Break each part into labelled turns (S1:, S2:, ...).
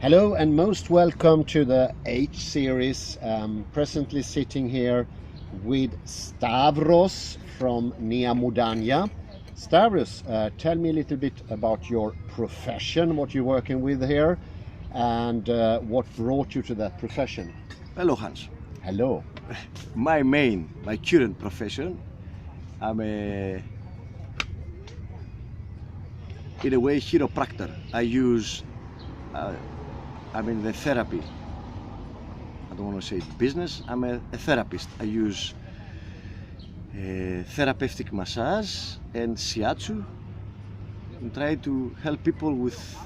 S1: Hello and most welcome to the H series. Presently sitting here with Stavros from Nea Mudanya. Stavros, tell me a little bit about your profession, what you're working with here, and what brought you to that profession.
S2: Hello, Hans.
S1: Hello.
S2: My current profession, I'm in a way, chiropractor. I'm in the therapy. I don't want to say business. I'm a therapist. I use therapeutic massage and shiatsu and try to help people with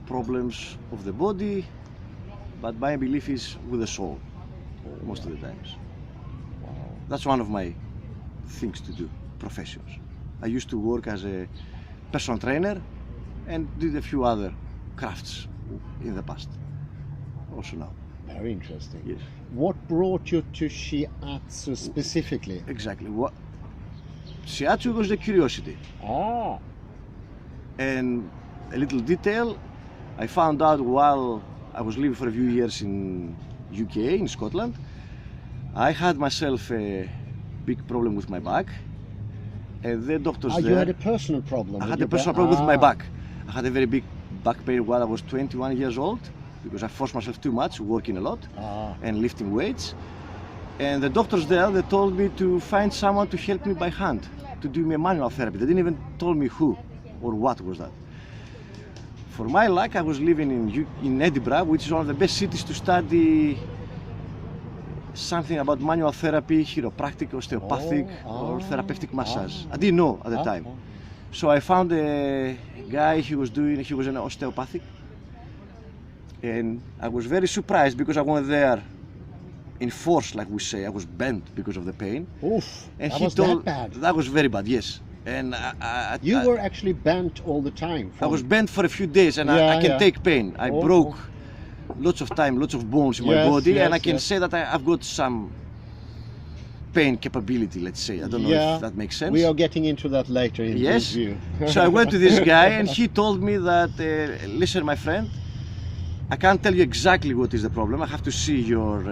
S2: problems of the body, but my belief is with the soul most of the times.
S1: Wow.
S2: That's one of my things to do, professions. I used to work as a personal trainer and did a few other crafts in the past, also now.
S1: Very interesting.
S2: Yes.
S1: What brought you to shiatsu specifically?
S2: Exactly. Shiatsu was the curiosity.
S1: Ah.
S2: And a little detail, I found out while I was living for a few years in UK, in Scotland, I had myself a big problem with my back, and the doctors there...
S1: You had a personal problem?
S2: I had a personal problem with my back. I had a very big back pain while I was 21 years old, because I forced myself too much, working a lot and lifting weights. And the doctors there, they told me to find someone to help me by hand, to do me a manual therapy. They didn't even tell me who or what was that. For my luck, I was living in Edinburgh, which is one of the best cities to study something about manual therapy, chiropractic, osteopathic, or therapeutic massage. I didn't know at the time. So I found a guy he was an osteopathic, and I was very surprised because I went there in force, like we say. I was bent because of the pain.
S1: Oof,
S2: and
S1: that was that bad?
S2: That was very bad, yes. And
S1: you were actually bent all the time?
S2: I was bent for a few days, and I can take pain. I broke lots of bones in my body, and I can say that I've got some pain capability, let's say. I don't know if that makes sense.
S1: We are getting into that later in this view.
S2: So I went to this guy, and he told me that, listen, my friend, I can't tell you exactly what is the problem. I have to see your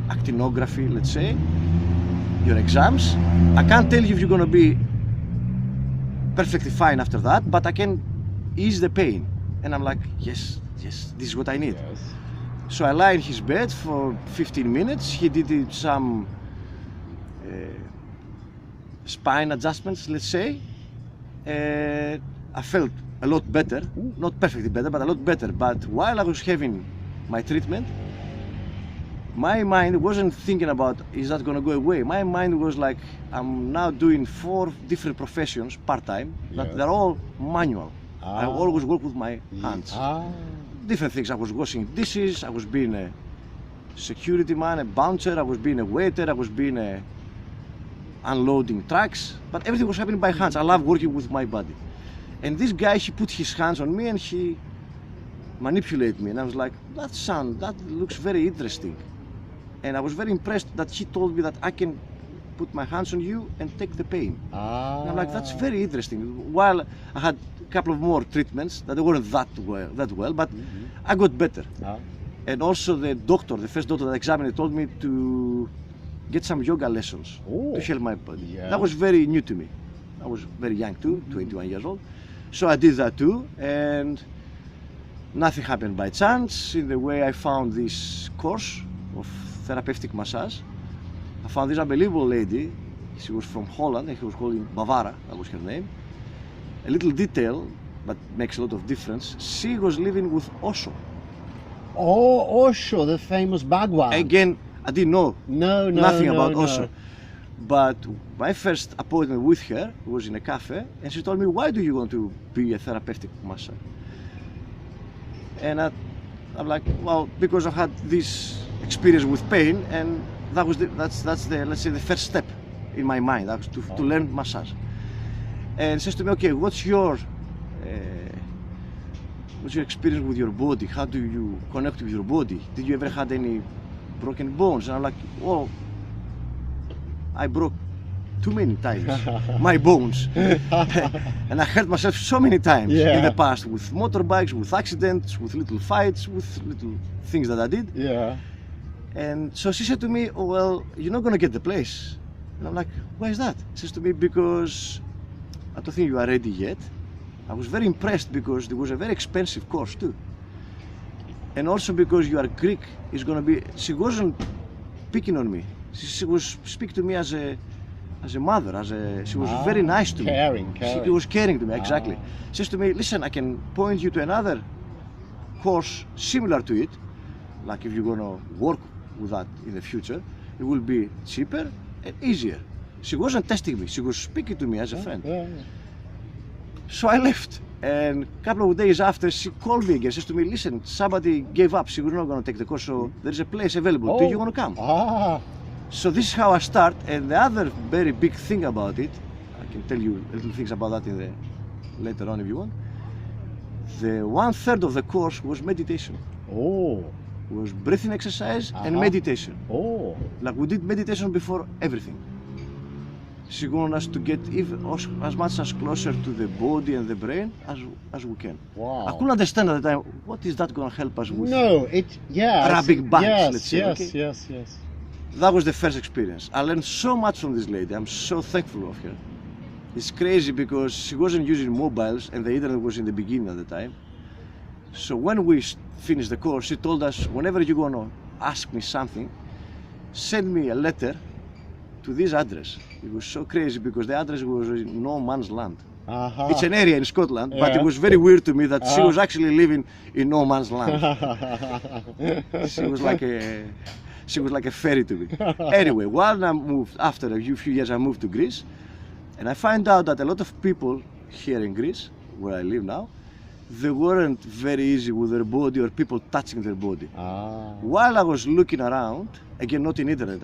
S2: actinography, let's say, your exams. I can't tell you if you're going to be perfectly fine after that, but I can ease the pain. And I'm like, yes, this is what I need.
S1: Yes.
S2: So I lie in his bed for 15 minutes. He did some spine adjustments, let's say. I felt a lot better, not perfectly better, but a lot better. But while I was having my treatment, my mind wasn't thinking about, is that going to go away? My mind was like, I'm now doing 4 different professions part-time, but they're all manual. I always work with my hands. Different things. I was washing dishes, I was being a security man, a bouncer, I was being a waiter, I was being unloading trucks, but everything was happening by hands. I love working with my body. And this guy, he put his hands on me and he manipulated me, and I was like, that looks very interesting. And I was very impressed that he told me that I can put my hands on you and take the pain. And I'm like, that's very interesting. While I had a couple of more treatments that weren't that well, but I got better. And also the first doctor that examined me, told me to get some yoga lessons to help my body. That was very new to me. I was very young too, 21 years old. So I did that too, and nothing happened by chance. In the way I found this course of therapeutic massage, I found this unbelievable lady. She was from Holland, and she was called Bavara, that was her name. A little detail, but makes a lot of difference. She was living with Osho.
S1: Oh, Osho, the famous Bhagwan.
S2: Again, I didn't know nothing about Osho.
S1: No.
S2: But my first appointment with her was in a cafe, and she told me, why do you want to be a therapeutic massage? And I'm like, well, because I've had this experience with pain, and that's the let's say the first step in my mind. That was to learn massage. And says to me, okay, what's your experience with your body? How do you connect with your body? Did you ever had any broken bones? And I'm like, well, I broke too many times, my bones. And I hurt myself so many times in the past with motorbikes, with accidents, with little fights, with little things that I did.
S1: Yeah.
S2: And so she said to me, oh, well, you're not going to get the place. And I'm like, why is that? She says to me, because I don't think you are ready yet. I was very impressed because it was a very expensive course too. And also because you are Greek, it's going to be, she wasn't picking on me. She was speaking to me as a mother, she was very nice to me.
S1: Caring.
S2: She was caring to me, exactly. She says to me, listen, I can point you to another course similar to it, like if you're going to work with that in the future, it will be cheaper and easier. She wasn't testing me, she was speaking to me as a friend. So I left, and a couple of days after she called me again, says to me, listen, somebody gave up, she was not going to take the course, so there's a place available, do you want to come? So this is how I start, and the other very big thing about it, I can tell you little things about that later on if you want. The 1/3 of the course was meditation. It was breathing exercise and meditation. Like we did meditation before everything. She wanted us to get even as much as closer to the body and the brain as we can.
S1: Wow.
S2: I couldn't understand at the time, what is that going to help us with?
S1: No,
S2: Arabic banks, let's say.
S1: Yes.
S2: That was the first experience. I learned so much from this lady. I'm so thankful of her. It's crazy because she wasn't using mobiles and the internet was in the beginning at the time. So when we finished the course, she told us, whenever you're going to ask me something, send me a letter to this address. It was so crazy because the address was in no man's land. It's an area in Scotland, but it was very weird to me that she was actually living in no man's land. She was like a fairy to me. Anyway, while I moved, after a few years I moved to Greece, and I find out that a lot of people here in Greece, where I live now, they weren't very easy with their body or people touching their body. While I was looking around, again not in internet,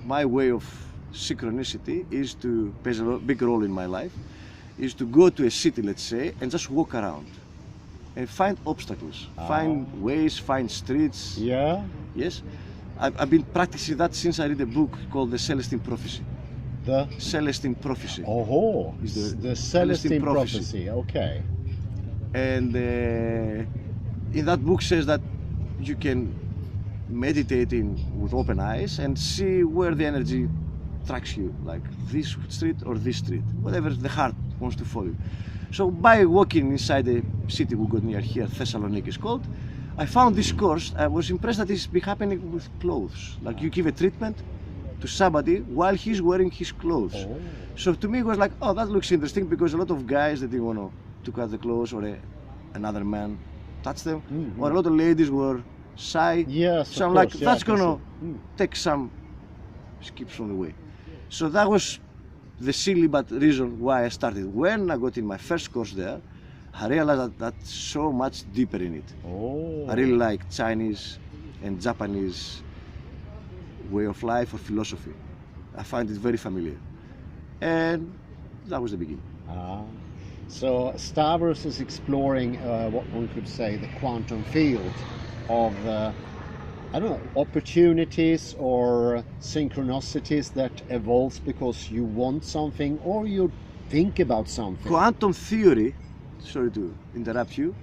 S2: my way of synchronicity is to play a big role in my life, is to go to a city, let's say, and just walk around and find obstacles, find ways, find streets. Yes. I've been practicing that since I read a book called The Celestine Prophecy.
S1: The
S2: Celestine Prophecy.
S1: The Celestine Prophecy. Okay.
S2: And in that book says that you can meditate with open eyes and see where the energy tracks you, like this street or this street, whatever the heart wants to follow. So by walking inside the city we got near here, Thessaloniki is called, I found this course. I was impressed that it's been happening with clothes. Like you give a treatment to somebody while he's wearing his clothes. So to me it was like, oh, that looks interesting, because a lot of guys that didn't want to cut the clothes or another man touch them, or a lot of ladies were shy. So I'm like, that's gonna take some skips from the way. So that was the silly but reason why I started. When I got in my first course there, I realized that that's so much deeper in it. I really like Chinese and Japanese way of life or philosophy. I find it very familiar. And that was the beginning.
S1: So Stavros is exploring what one could say the quantum field of I don't know, opportunities or synchronicities that evolves because you want something or you think about something.
S2: Quantum theory, sorry to interrupt you,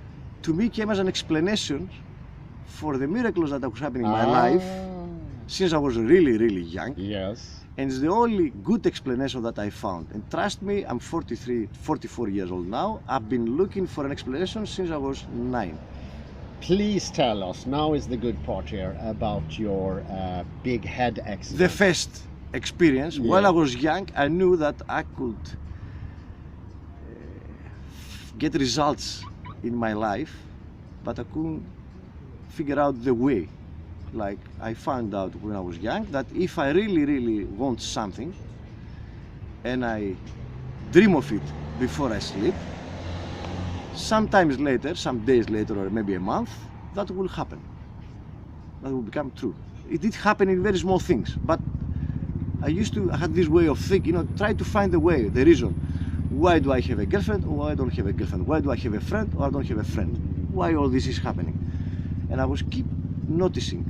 S2: to me came as an explanation for the miracles that was happening in my life since I was really, really young.
S1: Yes.
S2: And it's the only good explanation that I found. And trust me, I'm 44 years old now. I've been looking for an explanation since I was 9.
S1: Please tell us, now is the good part here, about your big head accident.
S2: The first experience, while I was young, I knew that I could get results in my life, but I couldn't figure out the way. Like I found out when I was young that if I really, really want something and I dream of it before I sleep, sometimes later, some days later or maybe a month, that will happen. That will become true. It did happen in very small things, but I had this way of thinking, try to find the way, the reason. Why do I have a girlfriend or why I don't have a girlfriend? Why do I have a friend or I don't have a friend? Why all this is happening? And I was keep noticing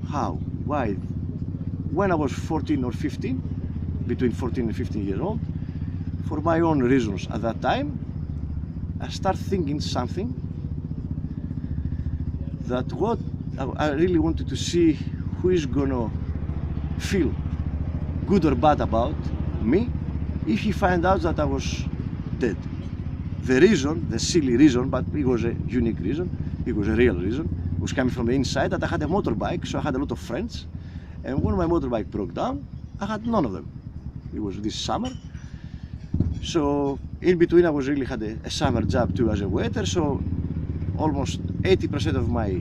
S2: how, why. When I was 14 or 15, between 14 and 15 years old, for my own reasons at that time, I start thinking something that what I really wanted to see who is gonna feel good or bad about me if he find out that I was dead. The reason, the silly reason, but it was a unique reason, it was a real reason, was coming from the inside that I had a motorbike, so I had a lot of friends, and when my motorbike broke down, I had none of them. It was this summer, so in between I was really had a summer job too as a waiter, so almost 80% of my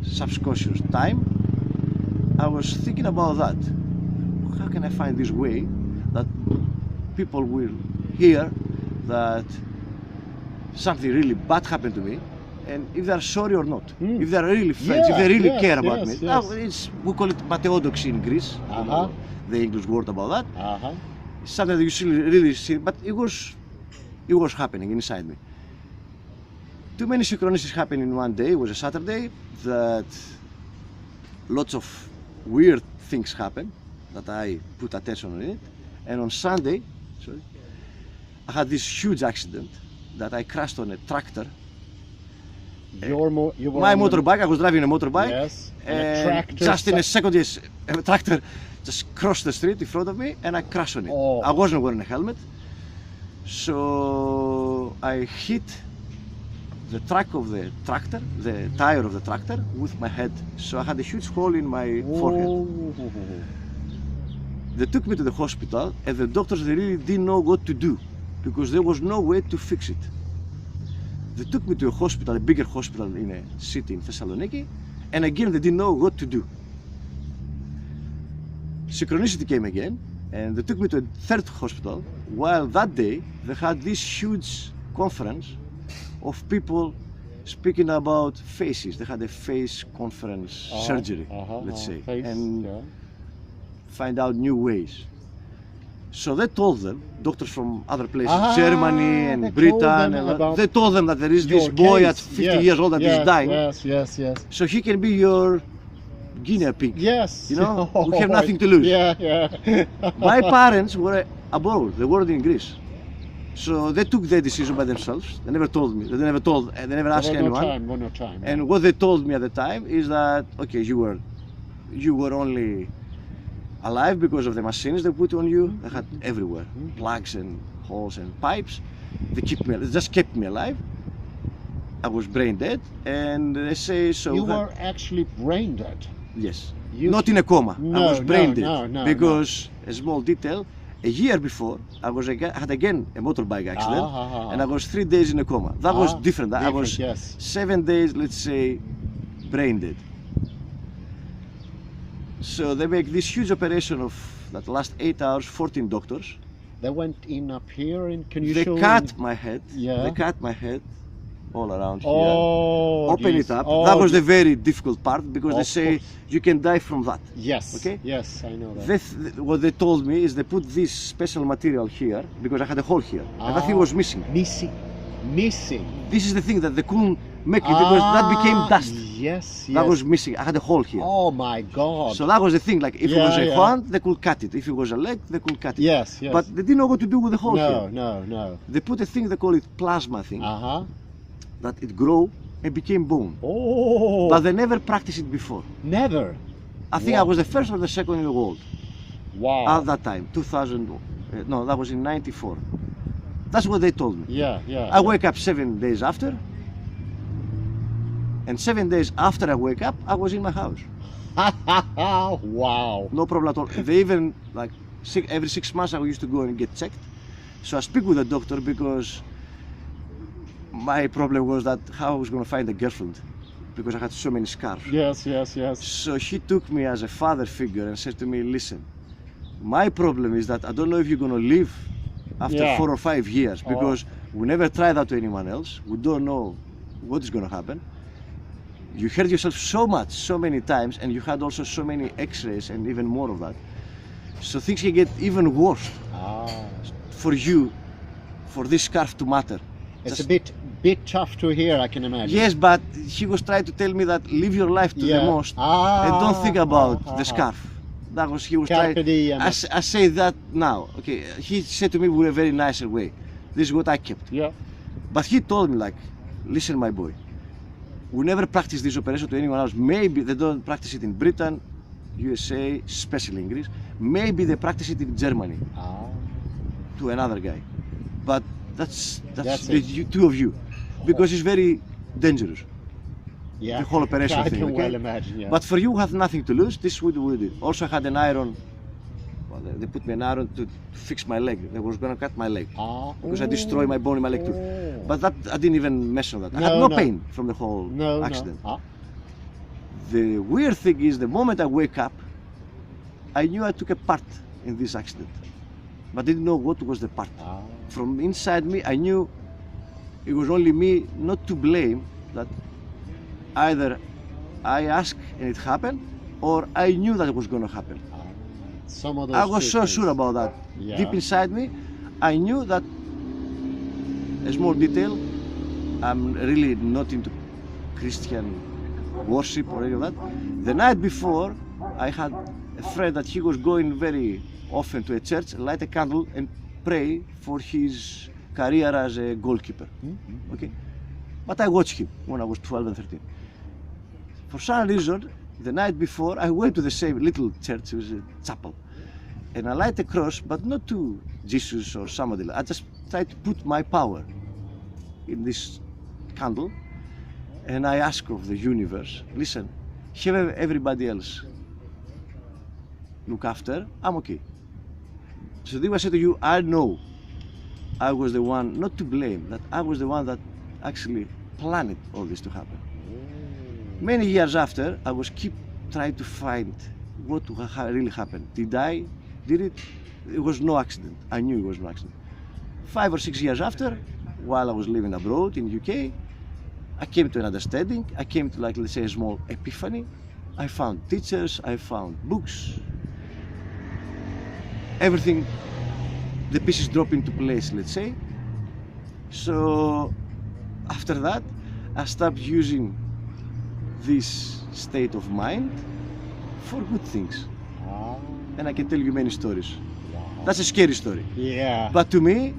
S2: subconscious time I was thinking about that. How can I find this way that people will hear that something really bad happened to me, and if they are sorry or not, if they are really friends, if they really care about me. Now, we call it pateodoxy in Greece, you know, the English word about that. Something that you should really see, but it was happening inside me. Too many synchronicities happened in one day. It was a Saturday that lots of weird things happened that I put attention on it, and on Sunday, I had this huge accident that I crashed on a tractor. My motorbike, I was driving a motorbike, and just in a second, a tractor just crossed the street in front of me and I crashed on it. I wasn't wearing a helmet, so I hit the track of the tractor, the tire of the tractor, with my head. So I had a huge hole in my forehead. They took me to the hospital, and the doctors, they really didn't know what to do because there was no way to fix it. They took me to a hospital, a bigger hospital in a city in Thessaloniki, and again they didn't know what to do. Synchronicity came again, and they took me to a third hospital, while that day they had this huge conference of people speaking about faces. They had a face conference surgery, let's say, and find out new ways. So they told them, doctors from other places, Germany and Britain, they told them that there is this boy at 50 years old that is dying. So he can be your guinea pig. You know, we have nothing to lose. My parents were abroad, they weren't in Greece. So they took their decision by themselves. They never told me. They never asked anyone. And what they told me at the time is that, okay, you were only alive because of the machines they put on you. They had everywhere, plugs and holes and pipes. They just kept me alive. I was brain dead, and they say so.
S1: You were actually brain dead.
S2: Yes. Not in a coma. I was brain dead because a small detail. A year before, I had again a motorbike accident, and I was 3 days in a coma. That was different. I was 7 days, let's say, brain dead. So they make this huge operation of that last 8 hours, 14 doctors.
S1: They went in up here, and can you
S2: show? They cut my head. They cut my head all around here. Open it up. That was the very difficult part because they say you can die from that. Okay.
S1: Yes, I know that.
S2: What they told me is they put this special material here because I had a hole here, and that thing was missing.
S1: Missing.
S2: This is the thing that they couldn't make it because that became dust. That was missing. I had a hole here.
S1: Oh my God.
S2: So that was the thing. Like if it was a hand, they could cut it. If it was a leg, they could cut it. But they didn't know what to do with the hole here.
S1: No.
S2: They put a thing, they call it plasma thing. That it grew and became bone. But they never practiced it before.
S1: Never.
S2: I think I was the first or the second in the world.
S1: Wow.
S2: At that time, 2000. No, that was in '94. That's what they told me. I wake up 7 days after, and 7 days after I wake up, I was in my house.
S1: Wow.
S2: No problem at all. They even like every 6 months I used to go and get checked. So I speak with the doctor because my problem was that how I was going to find a girlfriend because I had so many scars.
S1: Yes.
S2: So he took me as a father figure and said to me, listen, my problem is that I don't know if you're going to live after 4 or 5 years because we never tried that to anyone else. We don't know what is going to happen. You hurt yourself so much, so many times, and you had also so many x-rays and even more of that. So things can get even worse for you, for this scarf to matter.
S1: It's a bit tough to hear, I can imagine.
S2: Yes, but he was trying to tell me that live your life to the most and don't think about the scarf. That was he was
S1: Carpe
S2: trying.
S1: diem.
S2: I say that now. Okay, he said to me with a very nicer way. This is what I kept.
S1: Yeah.
S2: But he told me like, listen, my boy, we never practice this operation to anyone else. Maybe they don't practice it in Britain, USA, especially in Greece. Maybe they practice it in Germany to another guy. But that's the two of you, because it's very dangerous.
S1: Yeah.
S2: The whole operation
S1: I
S2: thing.
S1: can
S2: Okay?
S1: well imagine. Yeah.
S2: But for you who have nothing to lose, this is what we did. Also, I had an iron. Well, they put me an iron to fix my leg. They was going to cut my leg because I destroyed my bone in my leg too. But that I didn't even mention that. I had no pain from the whole accident.
S1: No.
S2: The weird thing is, the moment I wake up, I knew I took a part in this accident, but didn't know what was the part. From inside me, I knew it was only me, not to blame, that either I asked and it happened, or I knew that it was going to happen.
S1: Some of those
S2: I was so
S1: things.
S2: sure about that.
S1: Yeah.
S2: Deep inside me, I knew that. A small detail, I'm really not into Christian worship or any of that. The night before, I had a friend that he was going very often to a church, light a candle and pray for his career as a goalkeeper. Okay, but I watched him when I was 12 and 13. For some reason, the night before, I went to the same little church, it was a chapel, and I light a cross, but not to Jesus or somebody. I just tried to put my power in this candle, and I ask of the universe, listen, have everybody else look after, I'm okay. So then I said to you, I know I was the one, not to blame, that I was the one that actually planned all this to happen. Many years after, I was keep trying to find what really happened. Did it? It was no accident. I knew it was no accident. 5 or 6 years after, while I was living abroad in UK, I came to an understanding. I came to, like, let's say, a small epiphany. I found teachers, I found books. Everything, the pieces drop into place, let's say. So after that, I stopped using this state of mind for good things. And I can tell you many stories. That's a scary story.
S1: Yeah.
S2: But to me,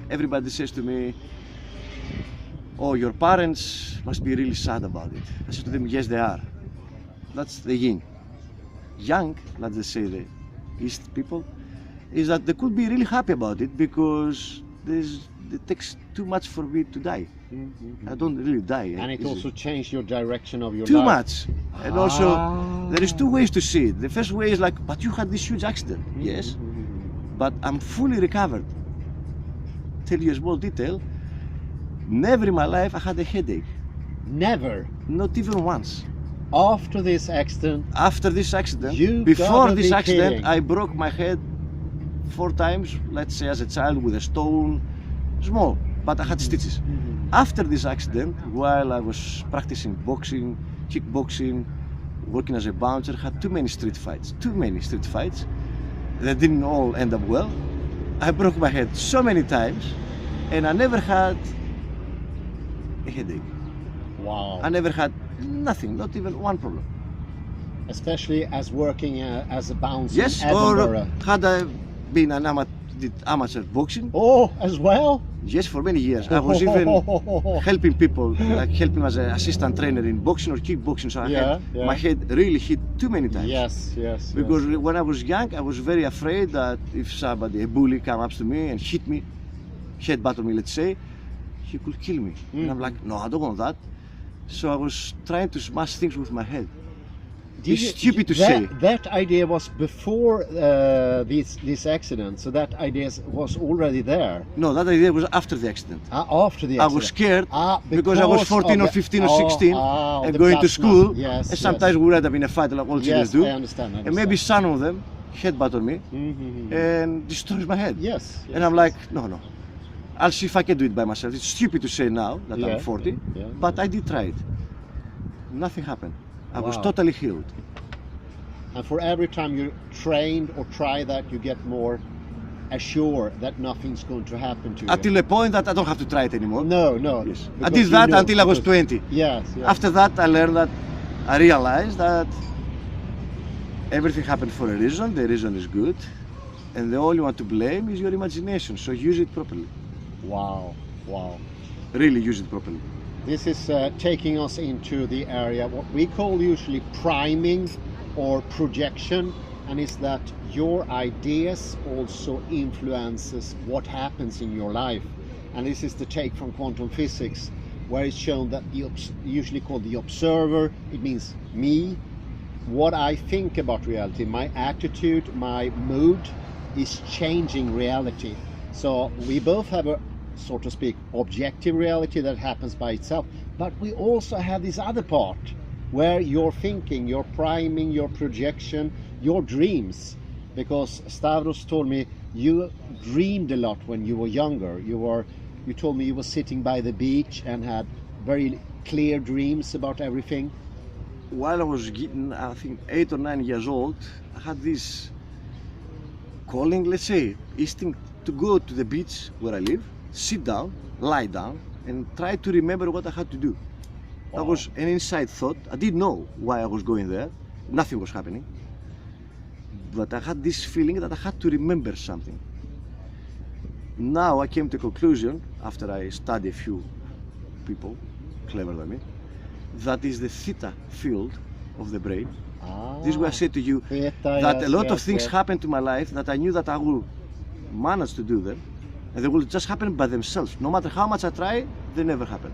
S2: everybody says to me, oh, your parents must be really sad about it. I said to them, yes, they are. That's the yin. Yang, let's just say the East people, is that they could be really happy about it because it takes too much for me to die. I don't really die.
S1: And it also changed your direction of your
S2: too
S1: life.
S2: much. And also, there is two ways to see it. The first way is like, but you had this huge accident. Yes, but I'm fully recovered. Tell you a small detail. Never in my life I had a headache.
S1: Never.
S2: Not even once.
S1: After this accident.
S2: After this accident,
S1: You
S2: before
S1: gotta
S2: this
S1: be
S2: accident,
S1: kidding.
S2: I broke my head 4 times, let's say as a child, with a stone, small, but I had stitches. After this accident, while I was practicing boxing, kickboxing, working as a bouncer, had too many street fights. They didn't all end up well. I broke my head so many times, and I never had a headache.
S1: Wow.
S2: I never had nothing, not even one problem.
S1: Especially as working as a bouncer
S2: Yes,
S1: in Edinburgh.
S2: or had I been an did amateur boxing?
S1: Oh, as well?
S2: Yes, for many years. I was even helping people, like helping as an assistant trainer in boxing or kickboxing. So I had my head really hit too many times.
S1: Yes.
S2: Because when I was young, I was very afraid that if somebody, a bully, come up to me and hit me, headbutt me, let's say, he could kill me. And I'm like, no, I don't want that. So I was trying to smash things with my head. It's stupid to say.
S1: That idea was before this accident, so that idea was already there.
S2: No, that idea was after the accident.
S1: After the accident.
S2: I was scared because I was
S1: because
S2: 14
S1: of
S2: or 15 or 16 and
S1: the
S2: going to
S1: plasma.
S2: school.
S1: Yes,
S2: and sometimes we would end up in a fight like all children do.
S1: I understand.
S2: And maybe some of them headbutt on me and destroys my head.
S1: Yes.
S2: And I'm like, no. I'll see if I can do it by myself. It's stupid to say now that I'm 40, but I did try it. Nothing happened. I was totally healed.
S1: And for every time you trained or try that, you get more assured that nothing's going to happen to you.
S2: Until a point that I don't have to try it anymore.
S1: No.
S2: Yes. I did that until I was 20.
S1: Yes.
S2: After that, I learned that, I realized that everything happened for a reason, the reason is good, and the only one to blame is your imagination, so use it properly.
S1: Wow, wow.
S2: Really use it properly.
S1: This is taking us into the area what we call usually priming or projection, and is that your ideas also influences what happens in your life. And this is the take from quantum physics, where it's shown that usually called the observer, it means me, what I think about reality, my attitude, my mood is changing reality. So we both have a, so to speak, objective reality that happens by itself, but we also have this other part where your thinking, your priming, your projection, your dreams, because Stavros told me you dreamed a lot when you were younger. You told me you were sitting by the beach and had very clear dreams about everything.
S2: While I was getting, I think, 8 or 9 years old, I had this calling, let's say, instinct to go to the beach where I live, sit down, lie down, and try to remember what I had to do. That was an inside thought. I didn't know why I was going there. Nothing was happening. But I had this feeling that I had to remember something. Now I came to a conclusion, after I studied a few people, clever than me, that is the theta field of the brain. This is why I said to you that a lot of things happened to my life that I knew that I will manage to do them, and they will just happen by themselves. No matter how much I try, they never happen.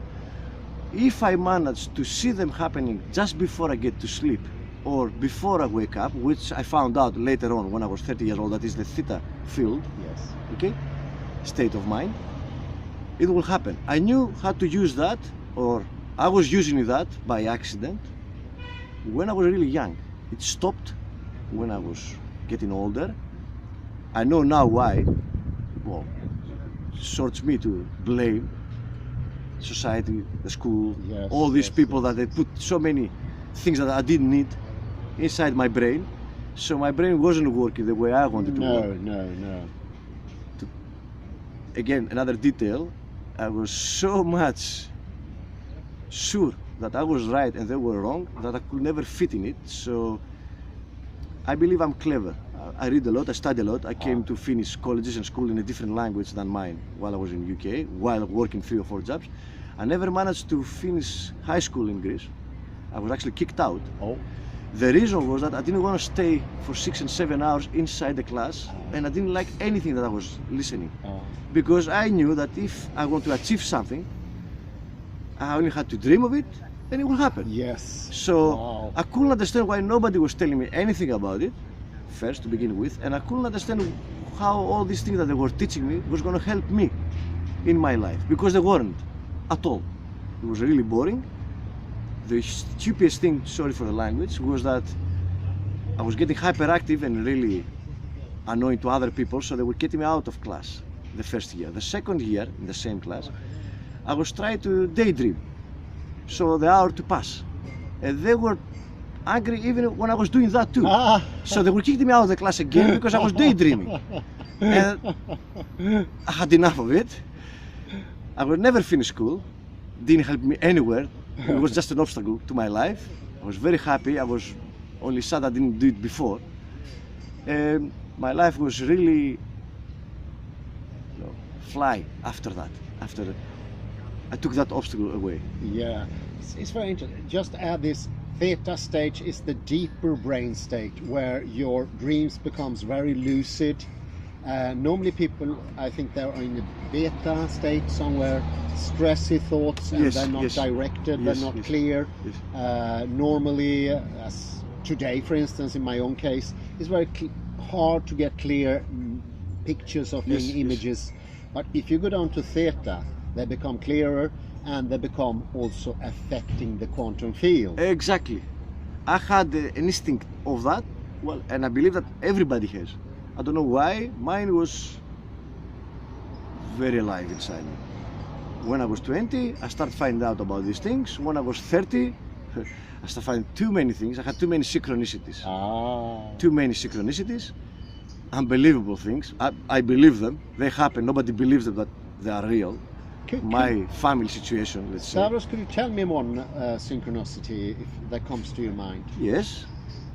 S2: If I manage to see them happening just before I get to sleep or before I wake up, which I found out later on when I was 30 years old, that is the theta field,
S1: Yes.
S2: okay, state of mind, it will happen. I knew how to use that, or I was using that by accident when I was really young. It stopped when I was getting older. I know now why. Well, sorts me to blame society, the school,
S1: Yes,
S2: all these
S1: yes,
S2: people that they put so many things that I didn't need inside my brain, so my brain wasn't working the way I wanted to work.
S1: No.
S2: Again, another detail, I was so much sure that I was right and they were wrong that I could never fit in it. So I believe I'm clever. I read a lot, I study a lot. I came to finish colleges and school in a different language than mine while I was in UK, while working 3 or 4 jobs. I never managed to finish high school in Greece. I was actually kicked out.
S1: Oh.
S2: The reason was that I didn't want to stay for 6 and 7 hours inside the class, and I didn't like anything that I was listening. Because I knew that if I want to achieve something, I only had to dream of it, and it will happen.
S1: Yes.
S2: So
S1: Wow.
S2: I couldn't understand why nobody was telling me anything about it, first to begin with, and I couldn't understand how all these things that they were teaching me was going to help me in my life, because they weren't at all. It was really boring. The stupidest thing, sorry for the language, was that I was getting hyperactive and really annoying to other people, so they were getting me out of class the first year. The second year, in the same class, I was trying to daydream, so the hour to pass. And they were angry even when I was doing that too. So they were kicking me out of the class again because I was daydreaming. And I had enough of it. I would never finish school, didn't help me anywhere. It was just an obstacle to my life. I was very happy. I was only sad I didn't do it before. And my life was really fly after that. After I took that obstacle away.
S1: Yeah, it's very interesting. Just to add this, theta stage is the deeper brain state where your dreams becomes very lucid. Normally people, I think they're in a beta state somewhere, stressy thoughts, and
S2: Yes,
S1: they're not
S2: yes.
S1: directed,
S2: Yes,
S1: they're not
S2: yes,
S1: clear.
S2: yes.
S1: Normally, as today for instance, in my own case, it's very hard to get clear pictures of
S2: Yes,
S1: things,
S2: yes.
S1: images. But if you go down to theta, they become clearer, and they become also affecting the quantum field.
S2: Exactly. I had an instinct of that, well, and I believe that everybody has. I don't know why, mine was very alive inside me. When I was 20, I started finding out about these things. When I was 30, I started finding too many things. I had too many synchronicities. Too many synchronicities. Unbelievable things. I believe them. They happen. Nobody believes them that they are real. My family situation, let's say.
S1: Stavros, could you tell me one synchronicity if that comes to your mind?
S2: Yes.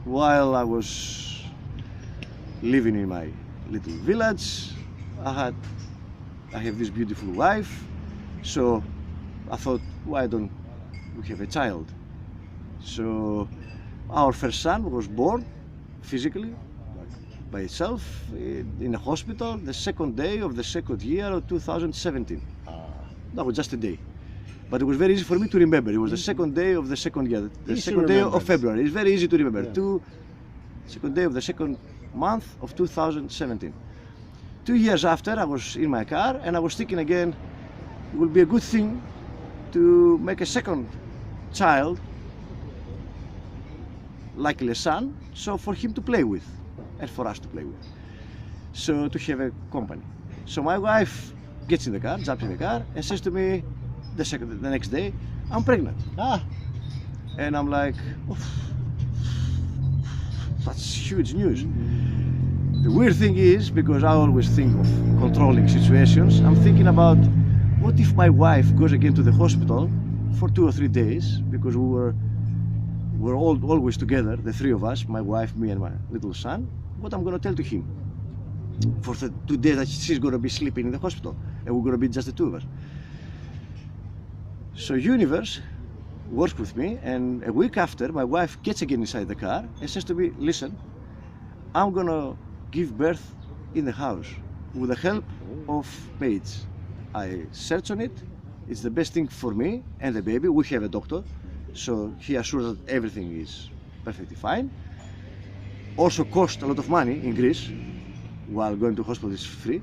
S2: while I was living in my little village, I have this beautiful wife, so I thought, why don't we have a child? So our first son was born physically by itself in a hospital the second day of the second year of 2017. That was just a day, but it was very easy for me to remember. It was the second day of the second year, the second day of February. It's very easy to remember. Second day of the second month of 2017. 2 years after, I was in my car and I was thinking again, it would be a good thing to make a second child, likely a son, so for him to play with and for us to play with, so to have a company. So my wife gets in the car, jumps in the car and says to me the next day, I'm pregnant. And I'm like, oof, that's huge news. The weird thing is, because I always think of controlling situations, I'm thinking about what if my wife goes again to the hospital for 2 or 3 days, because we're always together, the three of us, my wife, me and my little son. What I'm going to tell to him for the 2 days that she's going to be sleeping in the hospital and we're going to be just the two of us. So universe works with me, and a week after my wife gets again inside the car and says to me, listen, I'm going to give birth in the house with the help of maids. I search on it, it's the best thing for me and the baby. We have a doctor, so he assures that everything is perfectly fine. Also cost a lot of money in Greece, while going to hospital is free.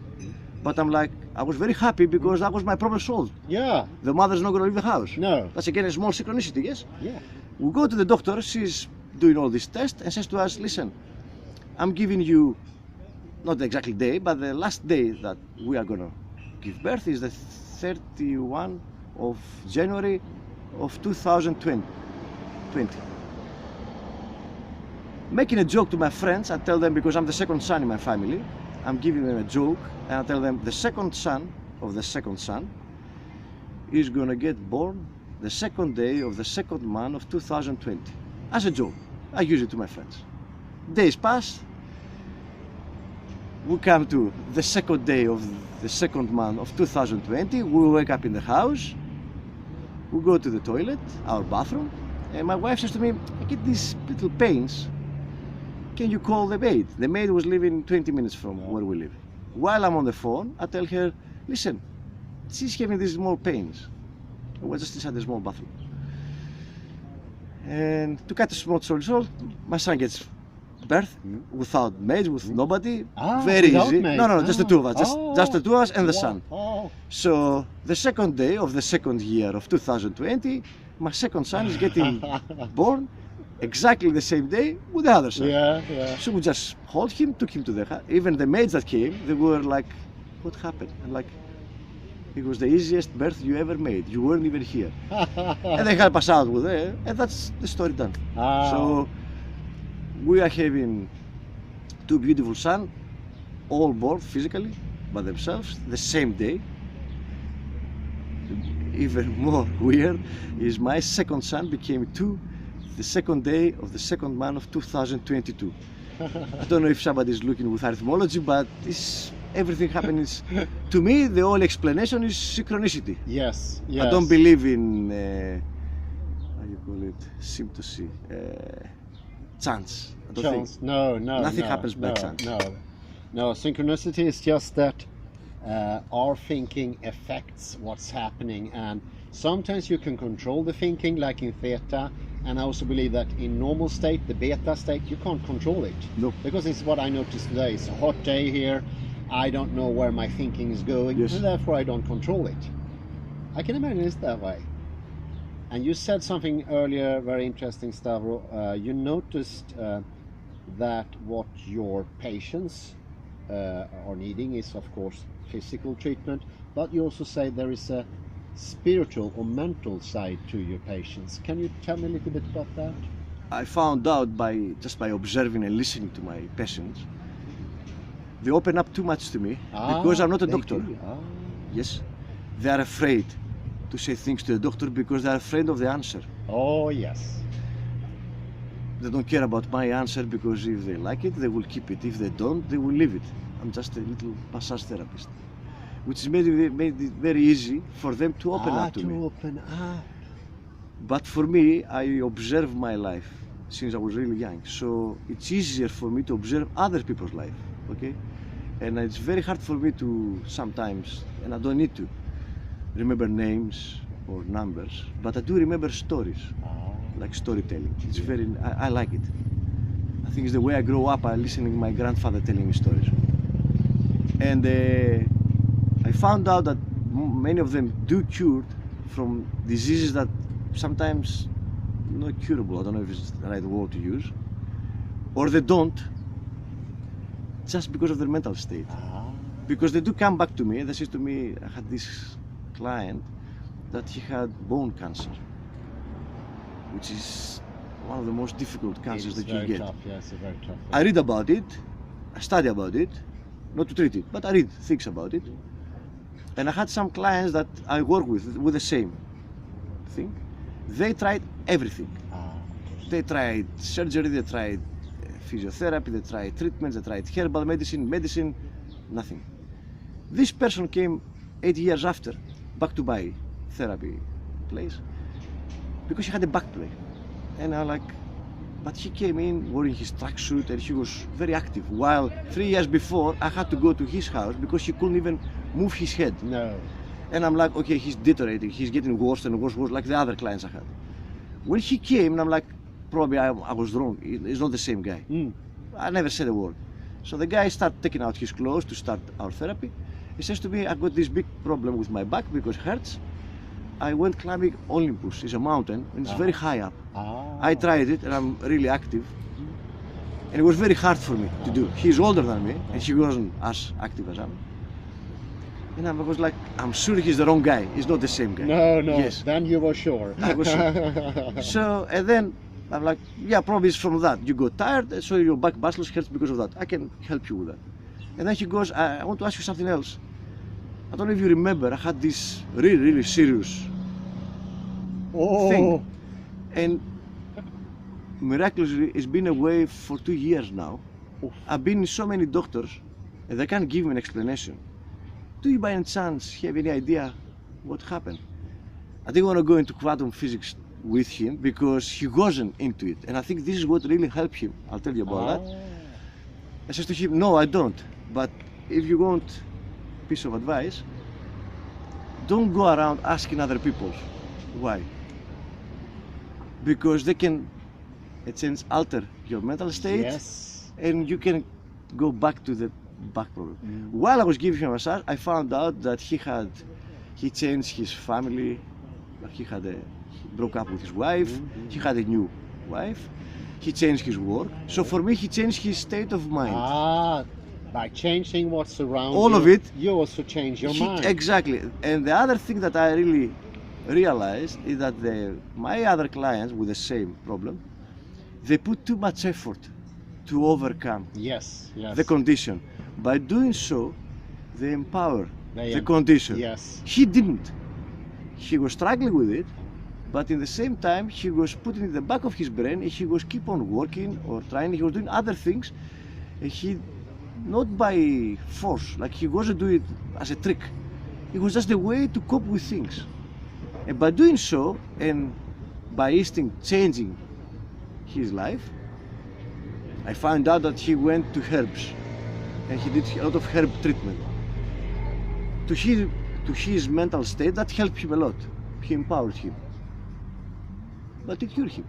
S2: But I'm like, I was very happy because that was my problem solved.
S1: Yeah.
S2: The mother's not going to leave the house.
S1: No.
S2: That's again a small synchronicity, yes?
S1: Yeah.
S2: We go to the doctor, she's doing all this test and says to us, listen, I'm giving you, not the exact day, but the last day that we are going to give birth is the 31 of January of 2020. Making a joke to my friends, I tell them, because I'm the second son in my family, I'm giving them a joke and I tell them the second son of the second son is going to get born the second day of the second month of 2020. As a joke, I use it to my friends. Days pass, we come to the second day of the second month of 2020, we wake up in the house, we go to the toilet, our bathroom, and my wife says to me, I get these little pains, can you call the maid? The maid was living 20 minutes from where we live. While I'm on the phone, I tell her, listen, she's having these small pains. We're just inside the small bathroom. And to cut a small story short, my son gets birth without maids, with nobody. Very easy. Maids. No, just the two of us. Just the two of us and the son. So the second day of the second year of 2020, my second son is getting born exactly the same day with the other son. So we just hold him, took him to the house. Even the maids that came, they were like, what happened? And like, it was the easiest birth you ever made. You weren't even here. And they help us out with it, and that's the story done. So we are having 2 beautiful sons, all born physically by themselves the same day. Even more weird is my second son became 2 the second day of the second month of 2022. I don't know if somebody's looking with arithmology, but everything happens. To me, the only explanation is synchronicity.
S1: Yes.
S2: I don't believe in how you call it, symptocy, chance.
S1: Chance. No.
S2: Nothing happens by chance.
S1: No. Synchronicity is just that our thinking affects what's happening, and sometimes you can control the thinking, like in theta. And I also believe that in normal state, the beta state, you can't control it.
S2: No.
S1: Because it's what I noticed today. It's a hot day here. I don't know where my thinking is going, and therefore I don't control it. I can imagine it's that way. And you said something earlier, very interesting, Stavros. You noticed that what your patients are needing is, of course, physical treatment, but you also say there is a spiritual or mental side to your patients. Can you tell me a little bit about that?
S2: I found out just by observing and listening to my patients, they open up too much to me because I'm not a doctor. Yes, they are afraid to say things to the doctor because they are afraid of the answer.
S1: Oh yes.
S2: They don't care about my answer, because if they like it, they will keep it. If they don't, they will leave it. I'm just a little massage therapist, which has made it very easy for them to open up to me. But for me, I observe my life since I was really young, so it's easier for me to observe other people's life, okay? And it's very hard for me to sometimes, and I don't need to remember names or numbers, but I do remember stories, like storytelling. It's very, I like it. I think it's the way I grow up, I listening to my grandfather telling me stories. And I found out that many of them do cure from diseases that sometimes not curable, I don't know if it's the right word to use, or they don't, just because of their mental state. Because they do come back to me, they say to me, I had this client that he had bone cancer, which is one of the most difficult cancers that you get.
S1: Tough, yes, very tough.
S2: I read about it, I study about it, not to treat it, but I read things about it. And I had some clients that I work with the same thing. They tried everything. They tried surgery, they tried physiotherapy, they tried treatments, they tried herbal medicine, nothing. This person came 8 years after, back to my therapy place, because he had a back pain. And I'm like, but he came in wearing his tracksuit and he was very active, while 3 years before I had to go to his house because he couldn't even move his head.
S1: No.
S2: And I'm like, okay, he's deteriorating, he's getting worse and worse, like the other clients I had. When he came, and I'm like, probably I was wrong, he's not the same guy. I never said a word. So the guy started taking out his clothes to start our therapy. He says to me, I've got this big problem with my back because it hurts. I went climbing Olympus, it's a mountain, and it's very high up. I tried it and I'm really active. And it was very hard for me to do. He's older than me and he wasn't as active as I am. And I was like, I'm sure he's the wrong guy. He's not the same guy.
S1: No.
S2: Yes.
S1: Then you were sure.
S2: I was sure. So, and then I'm like, yeah, probably it's from that. You got tired, so your back muscles hurts because of that. I can help you with that. And then he goes, I want to ask you something else. I don't know if you remember, I had this really serious thing. And miraculously, it's been away for 2 years now. I've been in so many doctors, and they can't give me an explanation. Do you by any chance have any idea what happened? I didn't want to go into quantum physics with him because he wasn't into it. And I think this is what really helped him. I'll tell you about that. I said to him, no, I don't. But if you want a piece of advice, don't go around asking other people why. Because they can, alter your mental state.
S1: Yes.
S2: And you can go back to the back problem. While I was giving him a massage, I found out that he changed his family. He broke up with his wife. He had a new wife. He changed his work. So for me, he changed his state of mind.
S1: By changing what's around
S2: all
S1: you,
S2: of it,
S1: you also change your mind.
S2: Exactly. And the other thing that I really realized is that my other clients with the same problem, they put too much effort to overcome the condition. By doing so, they empower the condition.
S1: Yes.
S2: He didn't. He was struggling with it, but in the same time, he was putting it in the back of his brain, and he was keep on working or trying. He was doing other things, and he, not by force, like he wasn't doing it as a trick. It was just a way to cope with things. And by doing so, and by instinct changing his life, I found out that he went to herbs. And he did a lot of herb treatment. To his mental state, that helped him a lot. He empowered him. But it cured him.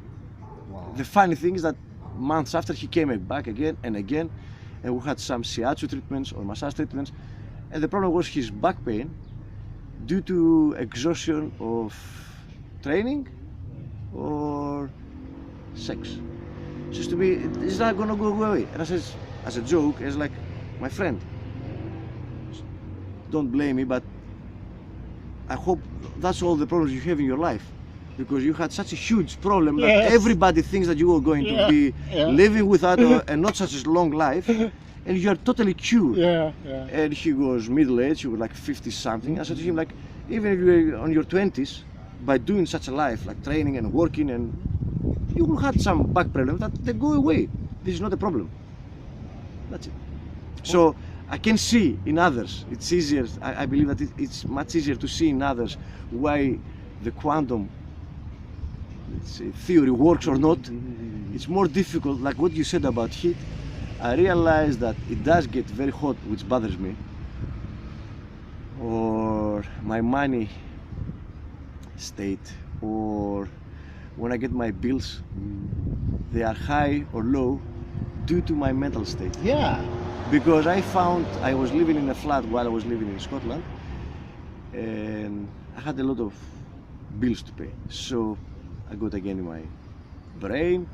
S1: Wow.
S2: The funny thing is that months after, he came back again and again, and we had some shiatsu treatments or massage treatments, and the problem was his back pain due to exhaustion of training or sex. He says to me, it's not gonna go away. And I says, as a joke, it's like, my friend, don't blame me, but I hope that's all the problems you have in your life, because you had such a huge problem that everybody thinks that you are going to be living without and not such a long life, and you are totally cured. And he was middle-aged, he was like 50 something. I said to him, like, even if you're on your 20s, by doing such a life, like training and working and You will have some back problems that they go away. This is not a problem. That's it. So I can see in others, it's easier, I believe that it's much easier to see in others why the quantum, let's say, theory works or not. It's more difficult, like what you said about heat. I realize that it does get very hot, which bothers me, or my money state, or when I get my bills, they are high or low due to my mental state.
S1: Yeah.
S2: Because I found I was living in a flat while I was living in Scotland, and I had a lot of bills to pay. So I got again in my brain,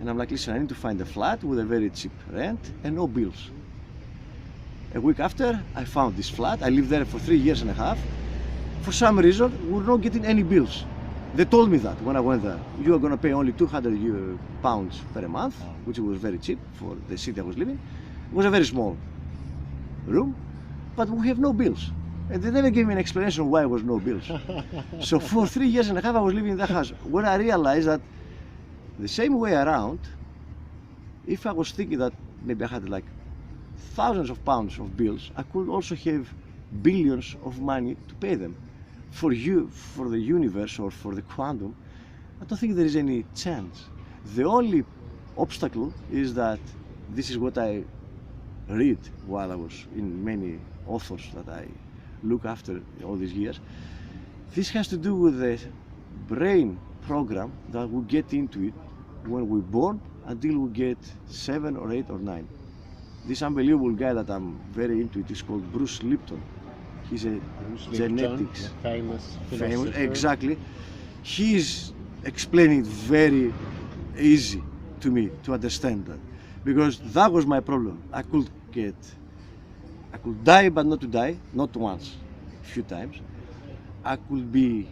S2: and I'm like, listen, I need to find a flat with a very cheap rent and no bills. A week after, I found this flat. I lived there for 3 years and a half. For some reason, we're not getting any bills. They told me that when I went there. You are going to pay only £200 per month, which was very cheap for the city I was living. It was a very small room, but we have no bills. And they never gave me an explanation why there was no bills. So for 3 years and a half, I was living in that house. When I realized that the same way around, if I was thinking that maybe I had like thousands of pounds of bills, I could also have billions of money to pay them. For you, for the universe or for the quantum, I don't think there is any chance. The only obstacle is that this is what I read while I was in many authors that I look after all these years. This has to do with the brain program that we get into it when we're born until we get 7 or 8 or 9. This unbelievable guy that I'm very into it is called Bruce Lipton. He's a genetics
S1: famous philosopher.
S2: Exactly. He's explaining very easy to me to understand that, because that was my problem. I could die but not to die, not once, a few times. I could be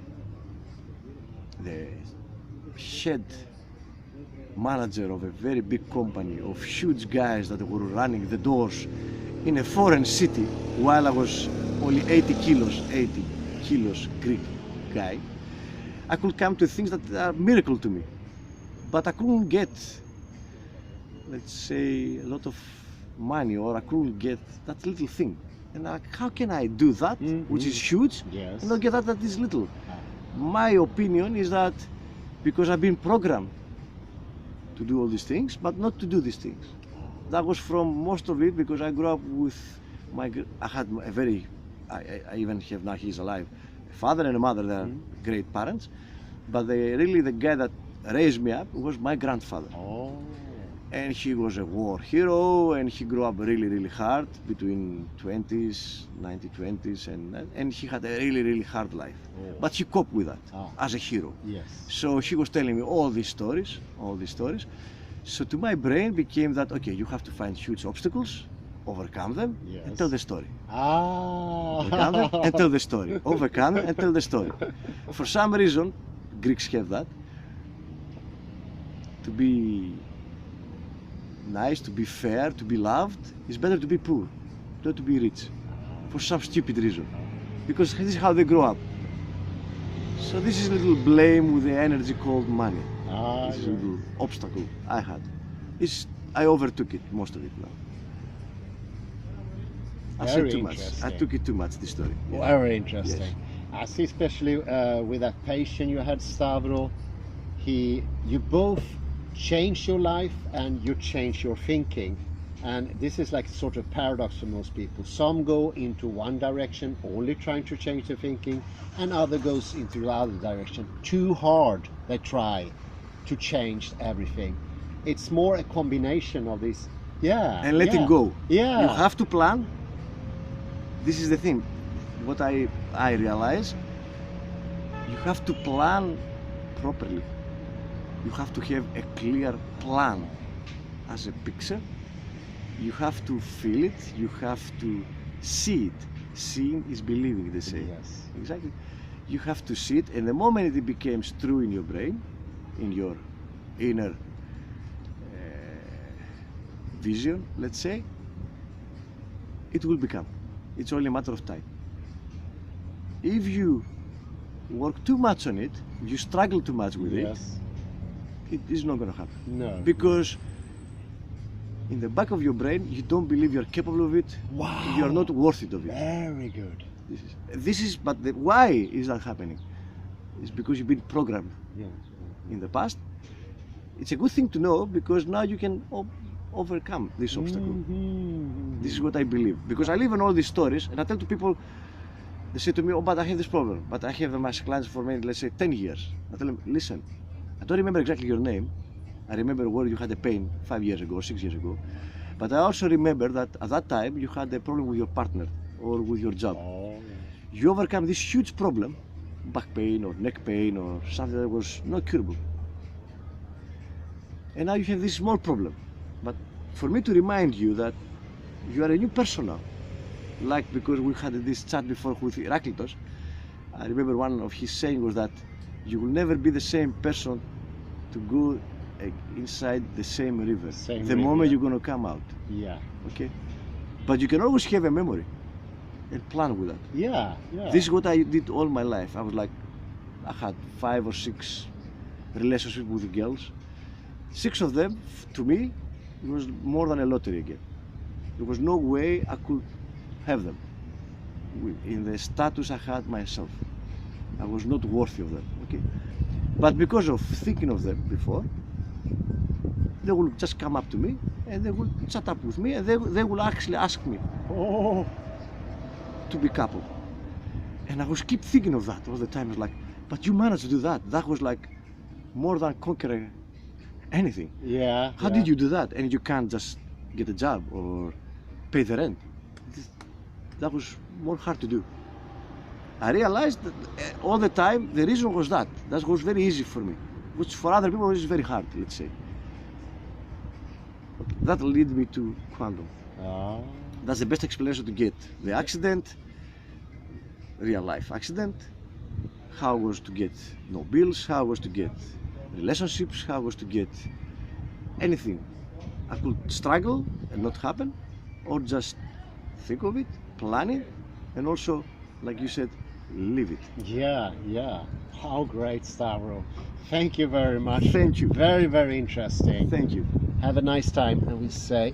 S2: the head manager of a very big company of huge guys that were running the doors in a foreign city while I was only 80 kilos Greek guy. I could come to things that are miracle to me, but I couldn't get, let's say, a lot of money, or I couldn't get that little thing. And how can I do that, which is huge,
S1: Yes.
S2: and not get that is little? My opinion is that because I've been programmed to do all these things, but not to do these things. That was from most of it because I grew up with I had a very, I even have now, he's alive, a father and a mother. They're great parents, but the guy that raised me up was my grandfather.
S1: Oh.
S2: And he was a war hero, and he grew up really hard between 1920s, and he had a really hard life.
S1: Oh.
S2: But he coped with that as a hero.
S1: Yes.
S2: So he was telling me all these stories. So to my brain became that, okay, you have to find huge obstacles, overcome them, and tell the story. Overcome them and tell the story. Overcome them and tell the story. For some reason, Greeks have that. To be nice, to be fair, to be loved, it's better to be poor, not to be rich, for some stupid reason, because this is how they grow up. So this is a little blame with the energy called money. This is a little obstacle I had. I overtook it, most of it now. I said too much. I took it too much, this story. Yeah.
S1: Very interesting.
S2: Yes.
S1: I see, especially with that patient you had, Stavros, you both change your life and you change your thinking, and this is like sort of paradox for most people. Some go into one direction, only trying to change their thinking, and other goes into the other direction. Too hard they try to change everything. It's more a combination of this.
S2: And letting go. You have to plan. This is the thing. What I realize, you have to plan properly. You have to have a clear plan as a picture. You have to feel it. You have to see it. Seeing is believing, they say.
S1: Yes.
S2: Exactly. You have to see it, and the moment it becomes true in your brain, in your inner vision, let's say, it will become. It's only a matter of time. If you work too much on it, you struggle too much with it, it is not going to happen.
S1: No.
S2: Because in the back of your brain, you don't believe you're capable of it.
S1: Wow.
S2: You're not worth it of it.
S1: Very good.
S2: But why is that happening? It's because you've been programmed
S1: Yeah.
S2: in the past. It's a good thing to know because now you can overcome this obstacle.
S1: Mhm.
S2: This is what I believe. Because I live in all these stories and I tell to people, they say to me, oh, but I have this problem. But I have them as clients for maybe, let's say, 10 years. I tell them, listen, I don't remember exactly your name. I remember where you had a pain 5 years ago, 6 years ago. But I also remember that at that time you had a problem with your partner or with your job.
S1: Oh,
S2: You overcome this huge problem, back pain or neck pain or something that was not curable. And now you have this small problem. But for me to remind you that you are a new person now, like because we had this chat before with Heraclitus, I remember one of his saying was that you will never be the same person to go inside the same river the moment you're going to come out.
S1: yeah.
S2: Okay? But you can always have a memory and plan with that.
S1: Yeah. Yeah.
S2: This is what I did all my life. I was like, I had 5 or 6 relationships with girls. 6 of them, to me, it was more than a lottery again. There was no way I could have them in the status I had myself. I was not worthy of them. Okay, but because of thinking of them before, they will just come up to me and they will chat up with me and they will actually ask me
S1: Oh.
S2: to be couple. And I was keep thinking of that all the time. I was like, but you managed to do that. That was like more than conquering anything.
S1: Yeah.
S2: How did you do that? And you can't just get a job or pay the rent. That was more hard to do. I realized that all the time the reason was that was very easy for me, which for other people is very hard, let's say. That led me to quantum.
S1: Oh.
S2: That's the best explanation to get. The accident, real life accident, how I was to get no bills, how I was to get relationships, how I was to get anything. I could struggle and not happen, or just think of it, plan it, and also, like you said, live it.
S1: Yeah. Yeah. How great, Stavros. Thank you very much.
S2: Thank you.
S1: Very, very interesting.
S2: Thank you.
S1: Have a nice time, and we say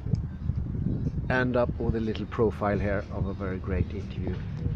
S1: end up with a little profile here of a very great interview.